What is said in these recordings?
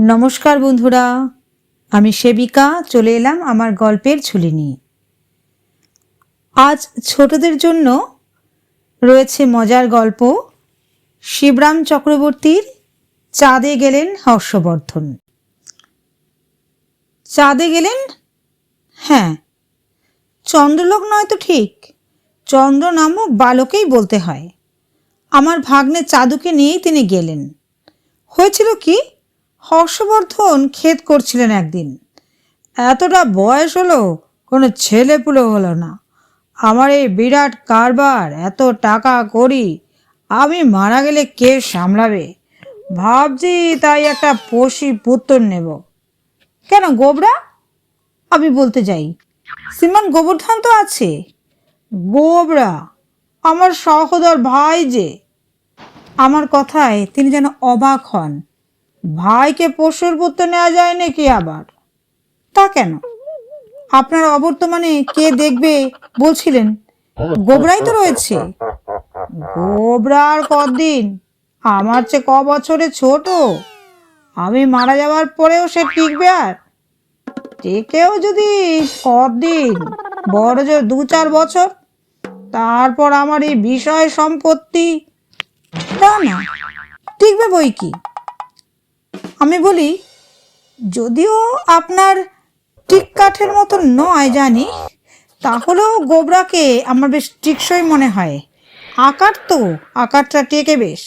নমস্কার বন্ধুরা, আমি সেবিকা চলে এলাম আমার গল্পের ঝুলি নিয়ে। আজ ছোটদের জন্য রয়েছে মজার গল্প শিবরাম চক্রবর্তীর চাঁদে গেলেন হর্ষবর্ধন। চাঁদে গেলেন? হ্যাঁ, চন্দ্রলোক নয় তো ঠিক, চন্দ্র নামক বালকেই বলতে হয়। আমার ভাগ্নে চাঁদুকে নিয়েই তিনি গেলেন। হয়েছিল কি, হর্ষবর্ধন ক্ষেত করছিলেন একদিন। এতটা বয়স হলো, কোনো ছেলেপুলে হলো না। আমার এই বিরাট কারবার, এত টাকা করি, আমি মারা গেলে কে সামলাবে? ভাবছি তাই একটা পোষি পুত্র নেব। কেন গোবরা? আমি বলতে যাই, শ্রীমান গোবর্ধন তো আছে। গোবরা আমার সহোদর ভাই যে। আমার কথায় তিনি যেন অবাক হন। ভাইকে পোষ্যের পুত্র নেওয়া যায় নাকি আবার? তা কেন? আপনার অবর্তমানে কে দেখবে বলছিলেন? গোবরাই তো রয়েছে। গোবরা আর কদিন? আমার চেয়ে ক বছরে ছোট। আমি মারা যাওয়ার পরেও সে টিকবে? আর টেকেও যদি কদিন, বড় জোর 2-4 বছর। তারপর আমার এই বিষয় সম্পত্তি। না না, টিকবে বই কি। আমি বলি, যদিও আপনার টিক কাঠের মতো নয় জানি, তাহলেও গোবরাকে আমার বেশ টিকসই মনে হয়। আকারটা টেকে বেশ।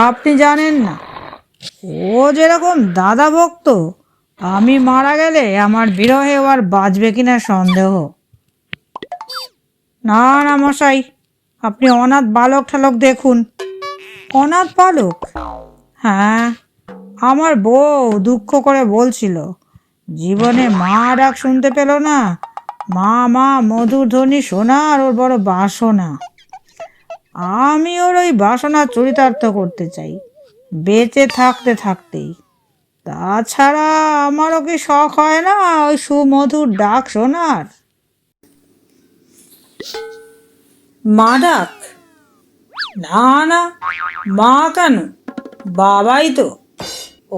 আপনি জানেন না, ও যেরকম দাদা ভক্ত, আমি মারা গেলে আমার বিরহে আর বাঁচবে কিনা সন্দেহ। না না মশাই, আপনি অনাথ বালক ঠালক দেখুন। অনাথ বালক? হ্যাঁ, আমার বউ দুঃখ করে বলছিল, জীবনে মা ডাক শুনতে পেল না। মা মা মধুর ধ্বনি শোনার ওর বড় বাসনা। আমি ওর ওই বাসনা চরিতার্থ করতে চাই, বেঁচে থাকতে থাকতেই। তাছাড়া আমারও কি শখ হয় না ওই সুমধুর ডাক শোনার? মা ডাক? না না, মা কেন, বাবাই তো।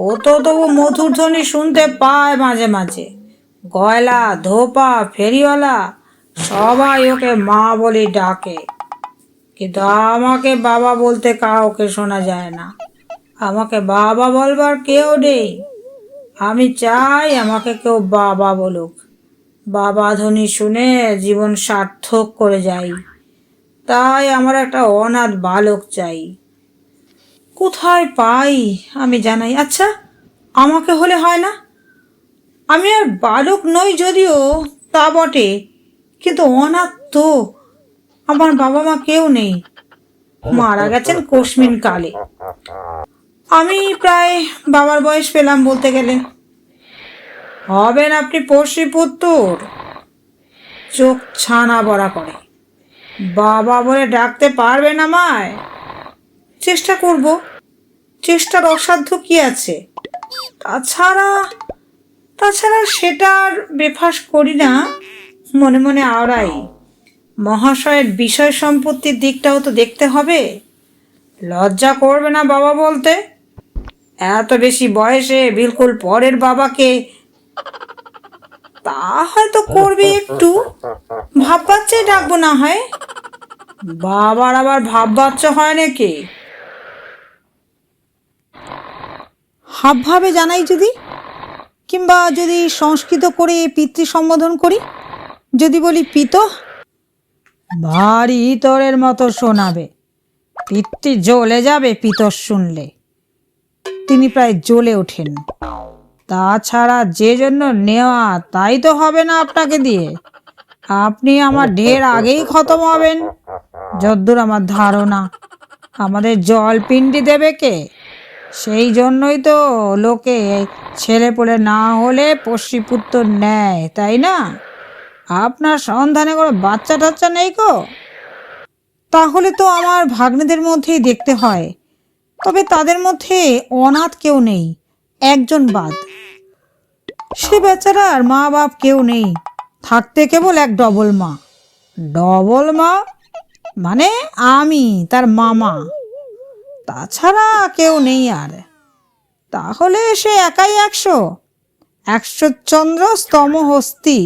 ও তো তবু মধুর ধ্বনি শুনতে পায় মাঝে মাঝে। গয়লা, ধোপা, ফেরিওয়ালা সবাই ওকে মা বলে ডাকে। কিন্তু আমাকে বাবা বলতে কাউকে শোনা যায় না। আমাকে বাবা বলবার কেউ নেই। আমি চাই আমাকে কেউ বাবা বলুক। বাবা ধ্বনি শুনে জীবন সার্থক করে যাই। তাই আমার একটা অনাথ বালক চাই। কোথায় পাই আমি জানাই। আচ্ছা, আমাকে হলে হয় না? আমি আর বালক নই যদিও, তা বটে, কিন্তু অনাথ তো। আমার বাবা মা কেউ নেই, মারা গেছেন কোশমিন কালে। আমি প্রায় বাবার বয়স পেলাম বলতে গেলে। হবেন আপনি পোষ্যি পুত্তর? চোখ ছানা বড়া করে। বাবা বলে ডাকতে পারবেন আমায়? চেষ্টা করব, চেষ্টার অসাধ্য কি আছে? তাছাড়া তাছাড়া সেটা আর বেফাস করি না, মনে মনে আওড়াই। মহাশয়ের বিষয় সম্পত্তির দিকটাও তো দেখতে হবে। লজ্জা করবে না বাবা বলতে? এত বেশি বয়সে বিলকুল পরের বাবাকে। তা হয়তো করবে একটু, ভাব বাচ্চাই ডাকবো না হয়। বাবার আবার ভাব বাচ্চা হয় নাকি? হাব ভাবে জানাই যদি, কিংবা যদি সংস্কৃত করে পিতৃ সম্বোধন করি, যদি বলি পিত, ভারী ইতরের মতো শোনাবে। পিতৃ জ্বলে যাবে পিতর শুনলে। তিনি প্রায় জ্বলে ওঠেন। তাছাড়া যে জন্য নেওয়া তাই তো হবে না আপনাকে দিয়ে। আপনি আমার ঢের আগেই খতম হবেন যদ্দূর আমার ধারণা। আমাদের জল পিণ্ডি দেবে কে? সেই জন্যই তো লোকে ছেলেপুলে না হলে পোষ্যিপুত্র নেয়, তাই না? আপনার সন্ধানে কোনো বাচ্চা টাচ্চা নেই গো? তাহলে তো আমার ভাগ্নেদের মধ্যেই দেখতে হয়। তবে তাদের মধ্যে অনাথ কেউ নেই, একজন বাদ। সে বেচারার মা বাপ কেউ নেই, থাকতে কেবল এক ডবল মা। ডবল মা মানে আমি, তার মামা। তাছাড়া কেউ নেই আর। তাহলে সে একাই 100, 100 চন্দ্র স্তম হস্তি।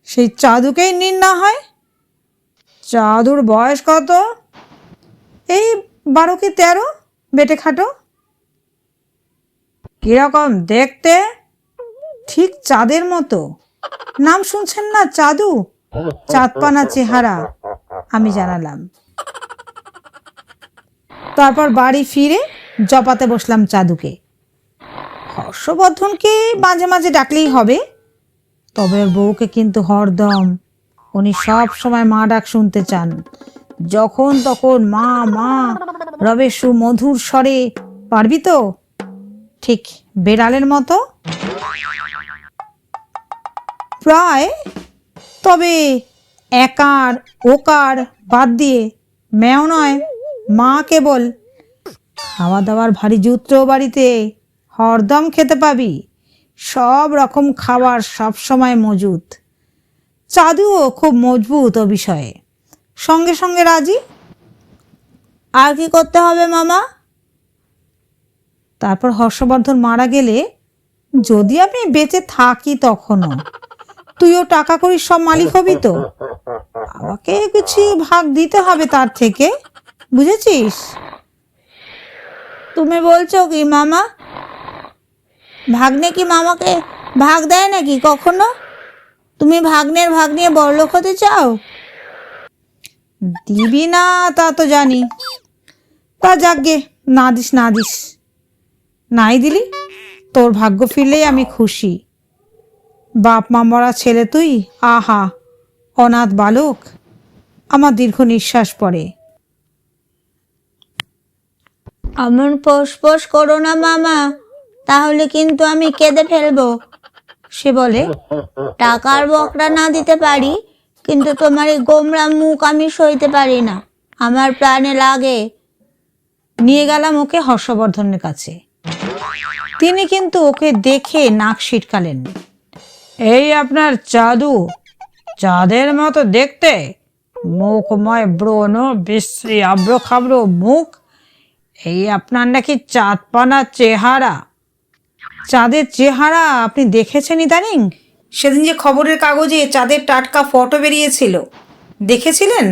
সেই চাঁদুকেই নিন না হয়। চাঁদুর বয়স কত? এই 12 কি 13, বেটে খাটো। কিরকম দেখতে? ঠিক চাঁদের মতো। নাম শুনছেন না, চাঁদু? চাঁদপানা চেহারা, আমি জানালাম। তারপর বাড়ি ফিরে জপাতে বসলাম চাঁদুকে। হর্ষবর্ধনকে মাঝে মাঝে ডাকলেই হবে, তবে ওর বউকে কিন্তু হরদম। উনি সব সময় মা ডাক শুনতে চান। যখন তখন মা মা রবে সুমধুর স্বরে। পারবি তো? ঠিক বেড়ালের মতো প্রায়। তবে একার ওকার বাদ দিয়ে ম্যাও নয়, মা কেবল। খাওয়া দাওয়ার ভারী জুত্র বাড়িতে, হরদম খেতে পাবি। সব রকম খাবার সব সময় মজুদ। চাঁদুও খুব মজবুত ও বিষয়ে, সঙ্গে সঙ্গে রাজি। আর কি করতে হবে মামা? তারপর হর্ষবর্ধন মারা গেলে, যদি আমি বেঁচে থাকি তখনও, তুইও টাকা করির সব মালিক হবি তো। আমাকে কিছু ভাগ দিতে হবে তার থেকে, বুঝেছিস? তুমি বলছো কি মামা? ভাগ্নে কি মামাকে ভাগ দেয় নাকি কখনো? তুমি ভাগ্নের ভাগ নিয়ে বড়লোক হতে চাও? দিবি না তা তো জানি। তা যাকগে, না দিস না দিস। নাই দিলি, তোর ভাগ্য ফিরলেই আমি খুশি। বাপ মা মরা ছেলে তুই, আহা অনাথ বালক। আমার দীর্ঘ নিঃশ্বাস পড়ে। অমন পোষ করো না মামা, তাহলে কিন্তু আমি কেঁদে ফেলবো। সে বলে, টাকার বকরা না দিতে পারি, কিন্তু তোমার এই গোমরা মুখ আমি সইতে পারি না, আমার প্রাণে লাগে। নিয়ে গেলাম ওকে হর্ষবর্ধনের কাছে। তিনি কিন্তু ওকে দেখে নাক সিটকালেন। এই আপনার চাঁদু, চাঁদের মতো দেখতে, মুখময় ব্রণ, বিশ্রী আব্রো খাবড়ো মুখ। এই আপনার নাকি চাঁদপানা চেহারা। চাঁদের চেহারা আপনি দেখেছেন ইদানিং? সেদিন যে খবরের কাগজে চাঁদের টাটকা ফটো বেরিয়েছিল, দেখেছিলেন?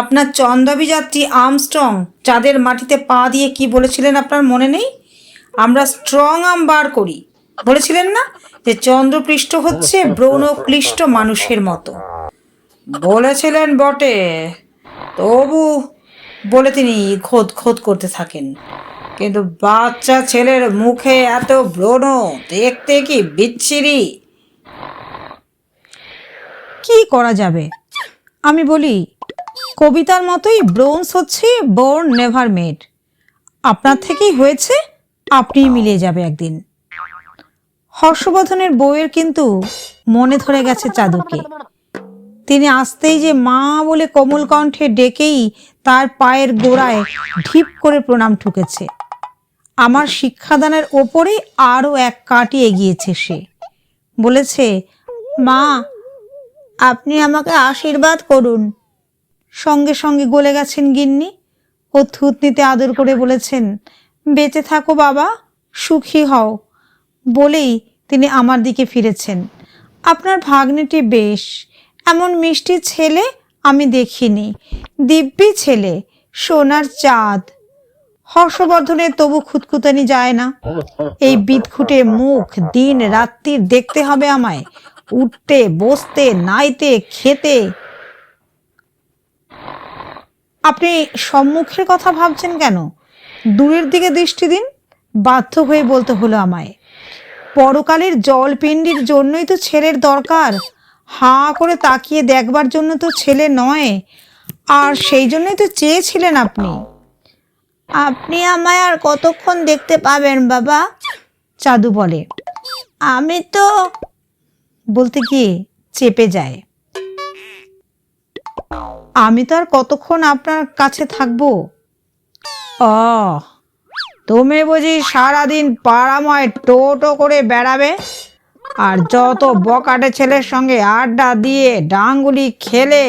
আপনার চন্দ্রাভিযাত্রী আর্মস্ট্রং চাঁদের মাটিতে পা দিয়ে কি বলেছিলেন আপনার মনে নেই? আমরা স্ট্রং আর্ম বার করি, বলেছিলেন না? যে চন্দ্রপৃষ্ঠ হচ্ছে ব্রণক্লিষ্ট মানুষের মতো। বলেছিলেন বটে, তবু বলে তিনি খোদ খোদ করতে থাকেন। কিন্তু বাচ্চা ছেলের মুখে এত ব্রণ, দেখতে কি বিচ্ছিরি। কি করা যাবে? আমি বলি, কবিতার মতোই ব্রোঞ্জ হচ্ছে বোর্ন নেভার মেড। আপনার থেকেই হয়েছে, আপনিই মিলিয়ে যাবে একদিন। হর্ষবর্ধনের বউয়ের কিন্তু মনে ধরে গেছে চাঁদুকে। তিনি আসতেই যে মা বলে কোমল কণ্ঠে ডেকেই তার পায়ের গোড়ায় ঢিপ করে প্রণাম ঠুকেছে। আমার শিক্ষাদানের ওপরে আরও এক কাটি এগিয়েছে সে। বলেছে, মা, আপনি আমাকে আশীর্বাদ করুন। সঙ্গে সঙ্গে গলে গেছেন গিন্নি। ও থুতনিতে আদর করে বলেছেন, বেঁচে থাকো বাবা, সুখী হও। বলেই তিনি আমার দিকে ফিরেছেন। আপনার ভাগ্নেটি বেশ, এমন মিষ্টি ছেলে আমি দেখিনি। দিব্যি ছেলে, সোনার চাঁদ। হর্ষবর্ধনের তবু খুঁতখুতানি যায় না। এই বিদঘুটে মুখ দিন রাত্রির দেখতে হবে আমায়, উঠতে বসতে নাইতে খেতে। আপনি সম্মুখের কথা ভাবছেন কেন? দূরের দিকে দৃষ্টি দিন। বাধ্য হয়ে বলতে হলো আমায়। পরকালের জলপিণ্ডির জন্যই তো ছেলের দরকার। হাঁ করে তাকিয়ে দেখবার জন্য তো ছেলে নয়। আর সেই জন্যই তো চেয়েছিলেন আপনি। আপনি আমায় আর কতক্ষণ দেখতে পাবেন বাবা? চাঁদু বলে। আমি তো বলতে গিয়ে চেপে যায়। আমি তো আর কতক্ষণ আপনার কাছে থাকবো? ও, তুমি বুঝি সারাদিন পাড়াময় টোটো করে বেড়াবে, আর যত বকাটে ছেলের সঙ্গে আড্ডা দিয়ে ডাঙ্গুলি খেলে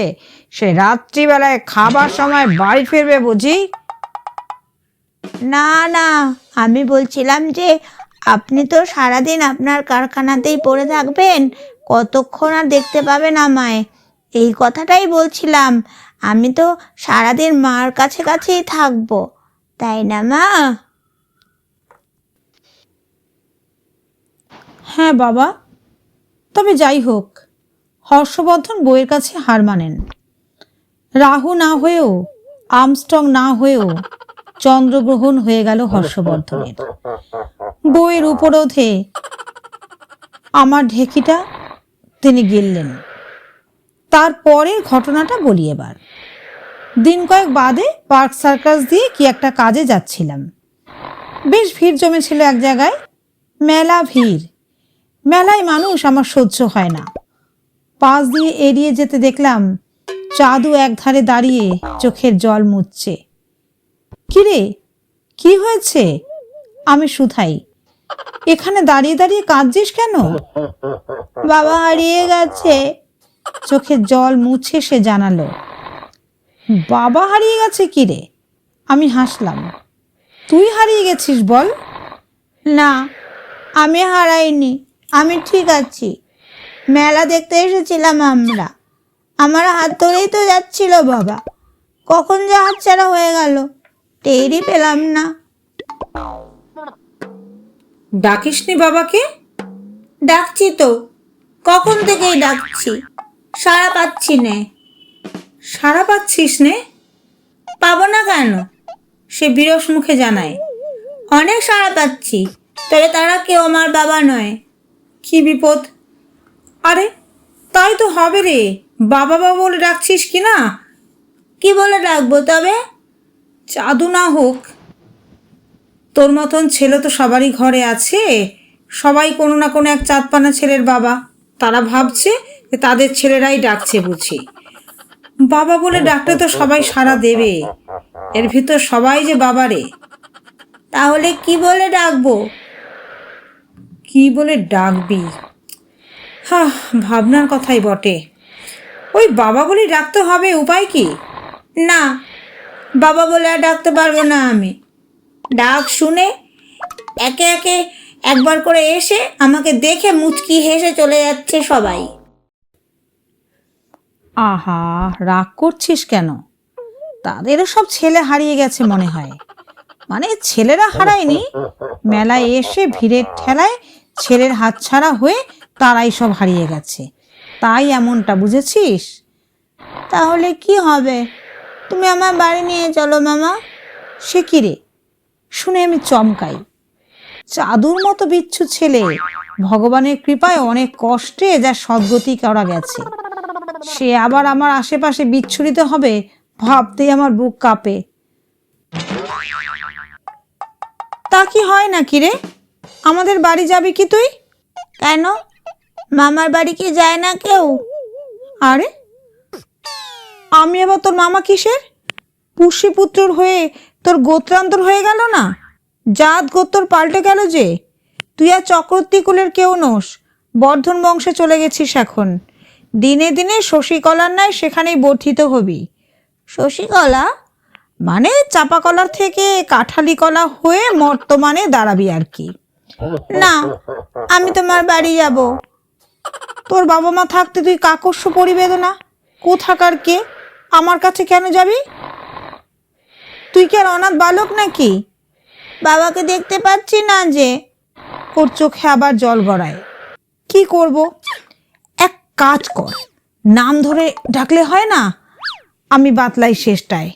সে রাত্রিবেলায় খাবার সময় বাড়ি ফিরবে বুঝি? না না, আমি বলছিলাম যে আপনি তো সারাদিন আপনার কারখানাতেই পড়ে থাকবেন, কতক্ষণ আর দেখতে পাবেন আমায়? এই কথাটাই বলছিলাম। আমি তো সারাদিন মার কাছে কাছেই থাকবো, তাই না মা? হ্যাঁ বাবা, তবে যাই হোক, হর্ষবর্ধন বইয়ের কাছে হার মানেন। রাহু না হয়েও, আর্মস্ট্রং না হয়েও চন্দ্রগ্রহণ হয়ে গেল হর্ষবর্ধনের। বইয়ের উপরোধে আমার ঢেকিটা তিনি গিললেন। তারপরের ঘটনাটা বলি এবার। দিন কয়েক বাদে পার্ক সার্কাস দিয়ে কি একটা কাজে যাচ্ছিলাম। বেশ ভিড় জমেছিল এক জায়গায়, মেলা ভিড়। মেলায় মানুষ আমার সহ্য হয় না। পাশ দিয়ে এড়িয়ে যেতে দেখলাম চাঁদু একধারে দাঁড়িয়ে চোখের জল মুছছে। কিরে, কি হয়েছে? আমি শুধাই, এখানে দাঁড়িয়ে দাঁড়িয়ে কাঁদছিস কেন? বাবা হারিয়ে গেছে। চোখের জল মুছে সে জানালো। বাবা হারিয়ে গেছে? কিরে? আমি হাসলাম। তুই হারিয়ে গেছিস বল? না, আমি হারাইনি, আমি ঠিক আছি। মেলা দেখতে এসেছিলাম আমরা। আমার হাত ধরেই তো যাচ্ছিল বাবা। কখন যে হাতছাড়া হয়ে গেল, টেরই পেলাম না। ডাকিসনি বাবাকে? ডাকছি তো, কখন থেকেই ডাকছি, সাড়া পাচ্ছি নে। সাড়া পাচ্ছিস নে? পাবো না কেন? সে বিরস মুখে জানায়। অনেক সাড়া পাচ্ছি, তবে তারা কেউ আমার বাবা নয়। কি বিপদ! আরে তাই তো হবে রে, বাবা বাবা বলে ডাকছিস কি না? কি বলে ডাকবো তবে? চাঁদু না হোক। তোর মতন ছেলে তো সবারই ঘরে আছে। সবাই কোনো না কোনো এক চাঁদপানা ছেলের বাবা। তারা ভাবছে যে তাদের ছেলেরাই ডাকছে বুঝি। বাবা বলে ডাকলে তো সবাই সাড়া দেবে। এর ভিতর সবাই যে বাবারে। তাহলে কি বলে ডাকবো? কি বলে ডাকবি? হা, ভাবনার কথাই বটে। ওই বাবা বলেই ডাকতে হবে, উপায় কি? না, বাবা বলে আর ডাকতে পারবো না আমি। ডাক শুনে একে একে একবার করে এসে আমাকে দেখে মুচকি হেসে চলে যাচ্ছে সবাই। আহা, রাগ করছিস কেন? তাদেরও সব ছেলে হারিয়ে গেছে মনে হয়। মানে ছেলেরা হারায়নি, মেলায় এসে ভিড়ের ঠেলায় ছেলের হাতছাড়া হয়ে তারাই সব হারিয়ে গেছে, তাই এমনটা, বুঝেছিস? তাহলে কি হবে? তুমি আমার বাড়ি নিয়ে চলো মামা। সে কি রে? শুনে আমি চমকাই। চাদুর মতো বিচ্ছু ছেলে ভগবানের কৃপায় অনেক কষ্টে যা সদ্গতি করা গেছে, সে আবার আমার আশেপাশে বিচ্ছুরিত হবে ভাবতেই আমার বুক কাঁপে। তা কি হয় নাকি রে? আমাদের বাড়ি যাবি কি তুই? কেন, মামার বাড়ি কি যায় না কেউ? আরে আমি আবার তোর মামা কিসের? পুষ্যপুত্রর হয়ে তোর গোত্রান্তর হয়ে গেল না? জাত গোত্র পাল্টে গেল যে। তুই আর চক্রবর্তী কুলের কেউ নোস, বর্ধন বংশে চলে গেছিস এখন। দিনে দিনে শশীকলার ন্যায় সেখানেই বর্ধিত হবি। শশীকলা? মানে চাপা কলার থেকে কাঠালি কলা হয়ে বর্তমানে দাঁড়াবি আর কি। না, আমি তোমার বাড়ি যাব। তোর বাবা মা থাকতে তুই কাকস্য পরিবেদনা কোথাকার কে? আমার কাছে কেন যাবি? তুই কি আর অনাথ বালক নাকি? বাবাকে দেখতে পাচ্ছি না যে। ওর চোখে আবার জল গড়ায়। কি করব? এক কাজ কর, নাম ধরে ডাকলে হয় না? আমি বাতলাই শেষটায়,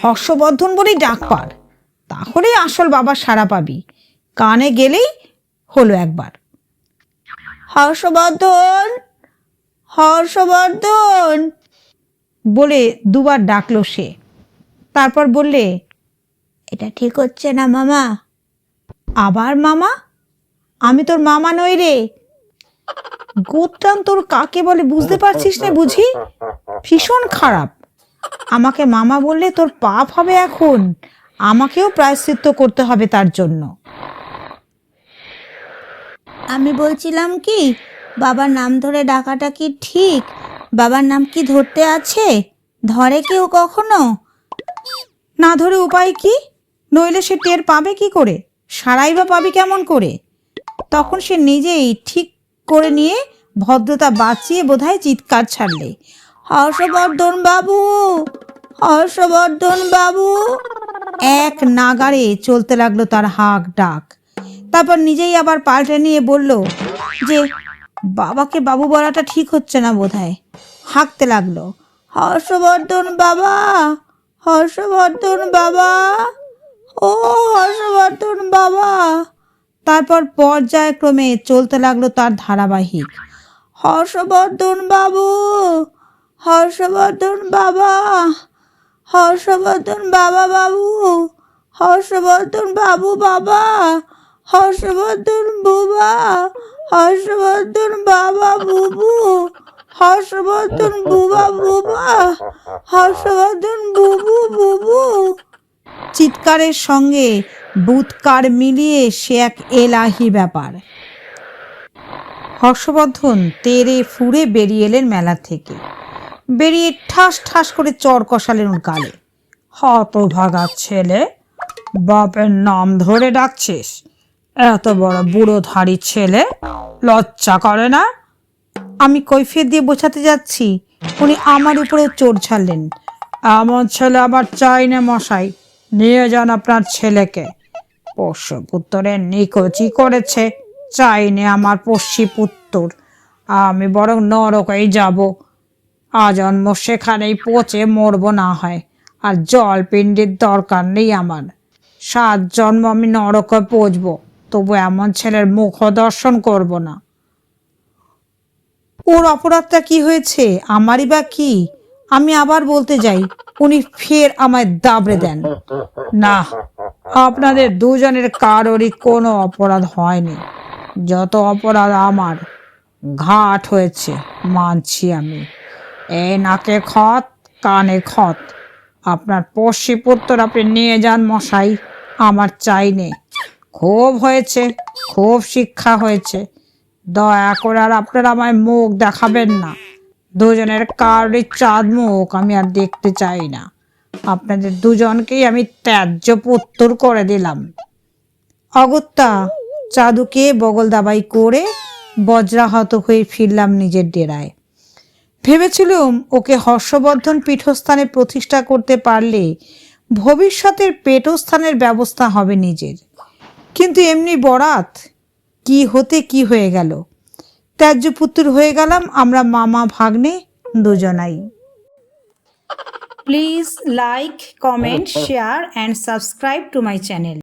হর্ষবর্ধন বলেই ডাক পার, তাহলেই আসল বাবার সাড়া পাবি। কানে গেলেই হলো একবার। হর্ষবর্ধন, হর্ষবর্ধন বলে দুবার ডাকলো সে। তারপর বললে, এটা ঠিক হচ্ছে না মামা। আবার মামা? আমি তোর মামা নই রে। গোত্রান্তর কাকে বলে বুঝতে পারছিস না বুঝি? ভীষণ খারাপ। আমাকে মামা বললে তোর পাপ হবে এখন। আমাকেও প্রায়শ্চিত্ত করতে হবে তার জন্য। আমি বলছিলাম কি, বাবার নাম ধরে ডাকাটা কি ঠিক? বাবার নাম কি ধরতে আছে? ধরে কেউ কখনো? না ধরে উপায় কি? নইলে সে টের পাবে কি করে? সারাই বা পাবি কেমন করে? তখন সে নিজেই ঠিক করে নিয়ে ভদ্রতা বাঁচিয়ে বোধহয় চিৎকার ছাড়লে, হর্ষবর্ধন বাবু, হর্ষবর্ধন বাবু। এক নাগাড়ে চলতে লাগলো তার হাঁক ডাক। তারপর নিজেই আবার পাল্টে নিয়ে বলল যে বাবাকে বাবু বলাটা ঠিক হচ্ছে না বোধহয়। হাঁকতে লাগলো, হর্ষবর্ধন বাবা, হর্ষবর্ধন বাবা, ও হর্ষবর্ধন বাবা। তারপর পর্যায়ক্রমে চলতে লাগলো তার ধারাবাহিক, হর্ষবর্ধন বাবু, হর্ষবর্ধন বাবা, হর্ষবর্ধন বাবা বাবু, হর্ষবর্ধন বাবু বাবা, হর্ষবর্ধন বুবা, হর্ষবর্ধন বাবা বুবু, হর্ষবর্ধন বুবা বুবা, হর্ষবর্ধন বুবু বুবু। চিৎকারের সঙ্গে বুৎকার মিলিয়ে সে এক এলাহি ব্যাপার। হর্ষবর্ধন তেড়ে ফুঁড়ে বেরিয়ে এলেন মেলা থেকে। বেরিয়ে ঠাস ঠাস করে চর কষালেন ওর গালে। হতভাগা ছেলে, বাপের নাম ধরে ডাকছিস? এত বড় বুড়োধারী ছেলে, লজ্জা করে না? আমি কৈফিয়ত দিয়ে বোঝাতে যাচ্ছি, উনি আমার উপরে চোট ছাড়লেন। এমন ছেলে আবার চাই না মশাই, নিয়ে যান আপনার ছেলেকে। পোষ্যপুত্তরের নিকচি করেছে, চাইনে আমার পোষ্যপুত্তর। আমি বরং নরকেই যাব, আজন্ম সেখানেই পচে মরব না হয়। আর জলপিণ্ডির দরকার নেই আমার। 7 জন্ম আমি নরকে পচব, তবু এমন ছেলের মুখ দর্শন করব না। ওর অপরাধটা কি হয়েছে, আমারই বা কি? আমি আবার বলতে যাই, উনি ফের আমায় দাবড়ে দেন। না, আপনাদের দুজনের কারোরই কোনো অপরাধ হয়নি, যত অপরাধ আমার। ঘাট হয়েছে, মানছি আমি। এ নাকে খত, কানে খত। আপনার পোষ্যপুত্র আপনি নিয়ে যান মশাই, আমার চাই নেই। খুব হয়েছে, খুব শিক্ষা হয়েছে। দয়া করে আর আপনারা আমায় মুখ দেখাবেন না। দুজনের কারোরই চাঁদ মুখ আমি আর দেখতে চাই না। আপনাদের দুজনকেই আমি ত্যায্য পুত্র করে দিলাম। অগত্যা চাদুকে বগল দাবাই করে বজ্রাহত হয়ে ফিরলাম নিজের ডেরায়। ভেবেছিলুম ওকে হর্ষবর্ধন পীঠস্থানে প্রতিষ্ঠা করতে পারলে ভবিষ্যতের পেটস্থানের ব্যবস্থা হবে নিজের। কিন্তু এমনি বরাত, কি হতে কি হয়ে গেল। ত্যায্য পুত্র হয়ে গেলাম আমরা মামা ভাগ্নে দুজনাই। Please like, comment, share and subscribe to my channel.